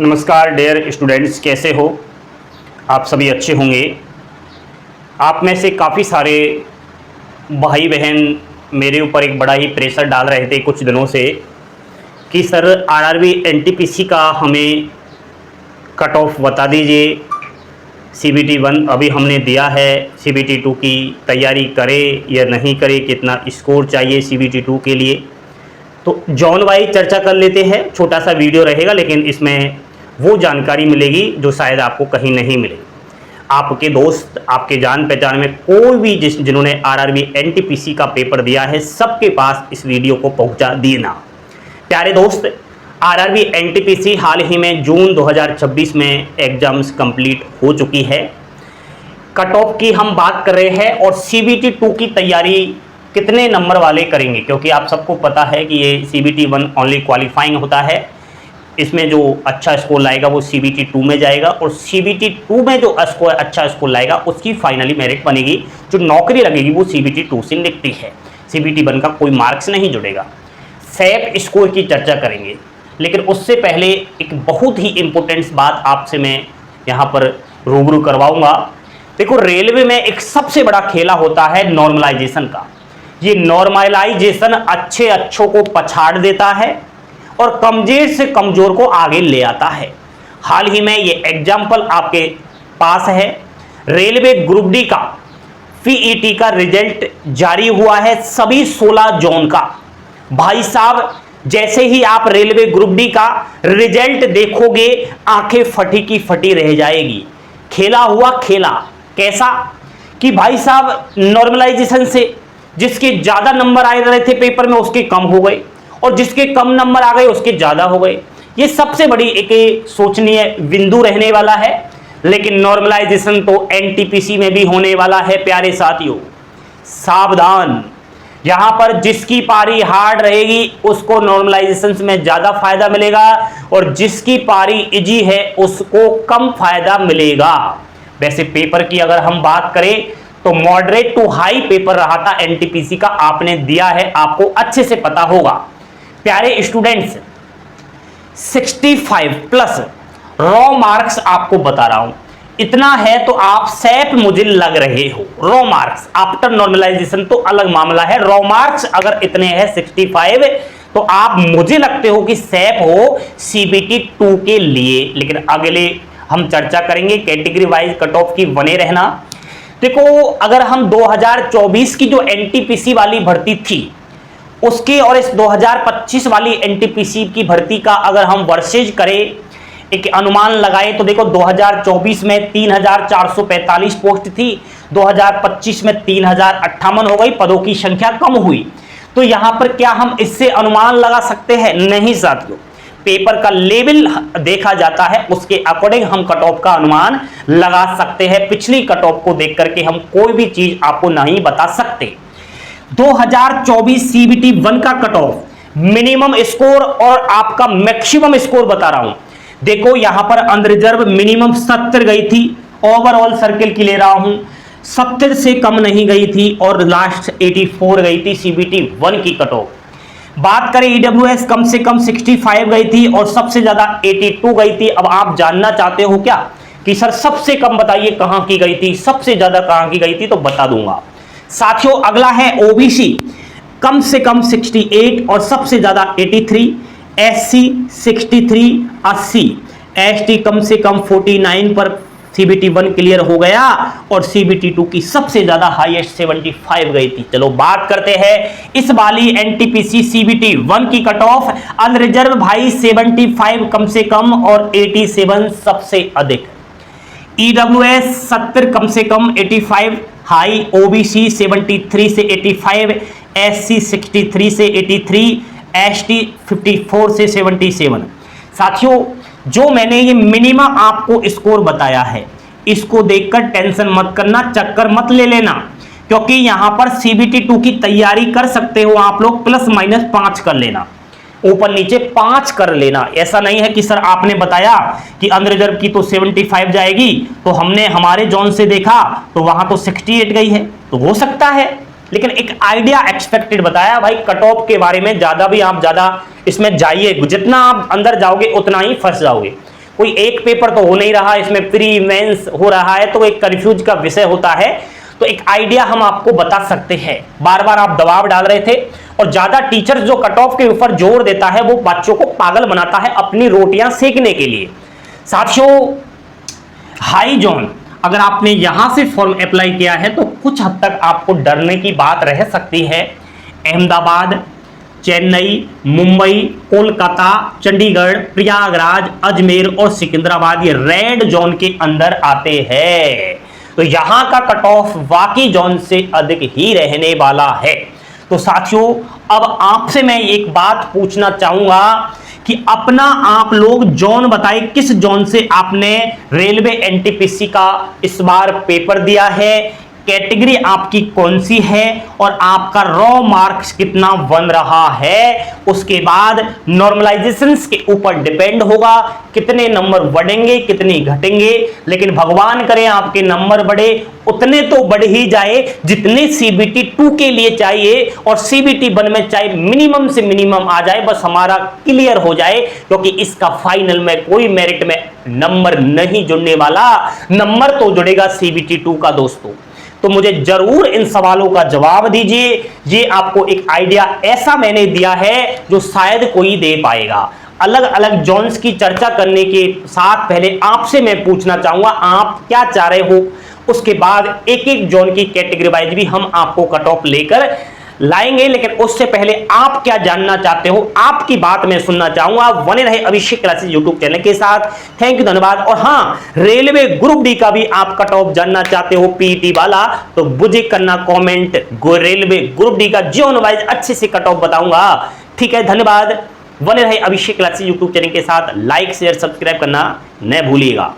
नमस्कार dear students, कैसे हो आप? सभी अच्छे होंगे। आप में से काफ़ी सारे भाई बहन मेरे ऊपर एक बड़ा ही प्रेशर डाल रहे थे कुछ दिनों से कि सर आरआरबी एनटीपीसी का हमें कट ऑफ बता दीजिए। सीबीटी 1 अभी हमने दिया है, सीबीटी 2 की तैयारी करे या नहीं करे, कितना स्कोर चाहिए सीबीटी 2 के लिए। तो जॉन वाइज चर्चा कर लेते हैं। छोटा सा वीडियो रहेगा लेकिन इसमें वो जानकारी मिलेगी जो शायद आपको कहीं नहीं मिलेगी। आपके दोस्त, आपके जान पहचान में कोई भी जिन्होंने आरआरबी एनटीपीसी का पेपर दिया है, सबके पास इस वीडियो को पहुंचा देना। प्यारे दोस्त, आरआरबी एनटीपीसी हाल ही में जून 2026 में एग्जाम्स कंप्लीट हो चुकी है। कट ऑफ की हम बात कर रहे हैं और सीबीटी 2 की तैयारी कितने नंबर वाले करेंगे, क्योंकि आप सबको पता है कि ये सीबीटी 1 ओनली क्वालिफाइंग होता है। इसमें जो अच्छा स्कोर लाएगा वो सीबीटी 2 में जाएगा और सीबीटी 2 में जो अच्छा स्कोर लाएगा उसकी फाइनली मेरिट बनेगी। जो नौकरी लगेगी वो सीबीटी 2 से निकलती है। सीबीटी 1 का कोई मार्क्स नहीं जुड़ेगा। सैप स्कोर की चर्चा करेंगे, लेकिन उससे पहले एक बहुत ही इंपॉर्टेंट बात आपसे मैं यहाँ पर रूबरू करवाऊंगा। देखो, रेलवे में एक सबसे बड़ा खेला होता है नॉर्मलाइजेशन का। ये नॉर्मलाइजेशन अच्छों को पछाड़ देता है और कमजोर से कमजोर को आगे ले आता है। हाल ही में ये एग्जाम्पल आपके पास है। रेलवे ग्रुप डी का पीईटी का रिजल्ट जारी हुआ है सभी 16 जोन का। भाई साहब, जैसे ही आप रेलवे ग्रुप डी का रिजल्ट देखोगे, आंखें फटी की फटी रह जाएगी। खेला हुआ खेला कैसा कि भाई साहब, नॉर्मलाइजेशन से जिसके ज्यादा नंबर आ रहे थे पेपर में उसके कम हो गए और जिसके कम नंबर आ गए उसके ज्यादा हो गए। ये सबसे बड़ी एक सोचनीय बिंदु रहने वाला है। लेकिन नॉर्मलाइजेशन तो एनटीपीसी में भी होने वाला है। प्यारे साथियों, सावधान। यहां पर जिसकी पारी हार्ड रहेगी उसको नॉर्मलाइजेशन में ज्यादा फायदा मिलेगा और जिसकी पारी इजी है उसको कम फायदा मिलेगा। वैसे पेपर की अगर हम बात करें तो मॉडरेट टू हाई पेपर रहा था एनटीपीसी का। आपने दिया है, आपको अच्छे से पता होगा। प्यारे स्टूडेंट्स, 65 प्लस रॉ मार्क्स आपको बता रहा हूं। इतना है तो आप सैप मुझे लग रहे हो। रॉ मार्क्स आफ्टर नॉर्मलाइजेशन तो अलग मामला है। रॉ मार्क्स अगर इतने हैं 65 तो आप मुझे लगते हो कि सैप हो सीबीटी 2 के लिए। लेकिन अगले हम चर्चा करेंगे कैटेगरी वाइज कट ऑफ की, बने रहना। देखो, अगर हम 2024 की जो एनटीपीसी वाली भर्ती थी उसकी और इस 2025 वाली एनटीपीसी की भर्ती का अगर हम वर्सेज करें, एक अनुमान लगाएं, तो देखो 2024 में 3445 पोस्ट थी, 2025 में 3058 हो गई। पदों की संख्या कम हुई। तो यहां पर क्या हम इससे अनुमान लगा सकते हैं? नहीं साथियों। पेपर का लेवल देखा जाता है, उसके अकॉर्डिंग हम कट ऑफ का अनुमान लगा सकते हैं। पिछली कट ऑफ को देख करके हम कोई भी चीज आपको नहीं बता सकते। 2024 सीबीटी 1 का कट ऑफ मिनिमम स्कोर और आपका मैक्सिमम स्कोर बता रहा हूं। देखो, यहां पर अनरिजर्व मिनिमम 70 गई थी। ओवरऑल सर्किल की ले रहा हूं, 70 से कम नहीं गई थी और लास्ट 84 गई थी सीबीटी 1 की कट ऑफ। बात करें ईडब्ल्यूएस, कम से कम 65 गई थी और सबसे ज्यादा 82 गई थी। अब आप जानना चाहते हो क्या कि सर सबसे कम बताइए कहां की गई थी, सबसे ज्यादा कहां की गई थी? तो बता दूंगा साथियों। अगला है ओबीसी, कम से कम 68 और सबसे ज्यादा 83, एससी 63, 80, एसटी कम से कम 49 पर सीबीटी 1 क्लियर हो गया और सीबीटी 2 की सबसे ज्यादा हाईएस्ट 75 गई थी। चलो बात करते हैं इस वाली एनटीपीसी सीबीटी 1 की कट ऑफ। अनरिजर्व भाई 75 कम से कम और 87 सबसे अधिक। ईडब्ल्यूएस 70 कम से कम, 85 हाई, ओबीसी 73 से 85, एससी 63 से 83, एसटी 54 से 77। साथियों, जो मैंने ये मिनिमम आपको स्कोर बताया है, इसको देखकर टेंशन मत करना, चक्कर मत ले लेना, क्योंकि यहां पर सीबीटी 2 की तैयारी कर सकते हो आप लोग। प्लस माइनस 5 कर लेना, ऊपर नीचे 5 कर लेना। ऐसा नहीं है कि सर आपने बताया कि अनरिजर्व की तो 75 जाएगी, तो हमने हमारे जोन से देखा तो वहां तो 68 गई है, तो हो सकता है। लेकिन एक आइडिया एक्सपेक्टेड बताया भाई। कट ऑफ के बारे में ज्यादा भी आप ज्यादा इसमें जाइए, जितना आप अंदर जाओगे उतना ही फंस जाओगे। कोई एक पेपर तो हो नहीं रहा, इसमें प्री मेंस हो रहा है, तो एक कंफ्यूज का विषय होता है। तो एक आइडिया हम आपको बता सकते हैं। बार बार आप दबाव डाल रहे थे और ज्यादा टीचर्स जो कट ऑफ के ऊपर जोर देता है वो बच्चों को पागल बनाता है अपनी रोटियां सेकने के लिए। साथियों, हाई जोन अगर आपने यहां से फॉर्म अप्लाई किया है तो कुछ हद तक आपको डरने की बात रह सकती है। अहमदाबाद, चेन्नई, मुंबई, कोलकाता, चंडीगढ़, प्रयागराज, अजमेर और सिकंदराबाद ये रेड जोन के अंदर आते हैं। तो यहां का कट ऑफ बाकी जोन से अधिक ही रहने वाला है। तो साथियों, अब आपसे मैं एक बात पूछना चाहूंगा कि अपना आप लोग जोन बताइए, किस जोन से आपने रेलवे एनटीपीसी का इस बार पेपर दिया है, कैटेगरी आपकी कौन सी है और आपका रॉ मार्क्स कितना बन रहा है। उसके बाद नॉर्मलाइजेशंस के ऊपर डिपेंड होगा कितने नंबर बढ़ेंगे कितने घटेंगे, लेकिन भगवान करे आपके नंबर बढ़े, उतने तो बढ़ ही जाए जितने सीबीटी 2 के लिए चाहिए, और सीबीटी 1 में चाहे मिनिमम से मिनिमम आ जाए, बस हमारा क्लियर हो जाए, क्योंकि इसका फाइनल में कोई मेरिट में नंबर नहीं जुड़ने वाला, नंबर तो जुड़ेगा सीबीटी 2 का दोस्तों। तो मुझे जरूर इन सवालों का जवाब दीजिए। ये आपको एक आइडिया ऐसा मैंने दिया है जो शायद कोई दे पाएगा। अलग अलग जोन्स की चर्चा करने के साथ पहले आपसे मैं पूछना चाहूंगा आप क्या चाह रहे हो, उसके बाद एक एक जोन की कैटेगरी वाइज भी हम आपको कट ऑफ लेकर लाएंगे। लेकिन उससे पहले आप क्या जानना चाहते हो, आपकी बात मैं सुनना चाहूंगा। बने रहे अभिषेक क्लासेस यूट्यूब चैनल के साथ। थैंक यू, धन्यवाद। और हाँ, रेलवे ग्रुप डी का भी आप कट ऑफ जानना चाहते हो पीईटी वाला, तो मुझे करना कमेंट, रेलवे ग्रुप डी का जोन वाइज अच्छे से कट ऑफ बताऊंगा। ठीक है, धन्यवाद। बने रहे अभिषेक क्लासेस यूट्यूब चैनल के साथ। लाइक शेयर सब्सक्राइब करना न भूलिएगा।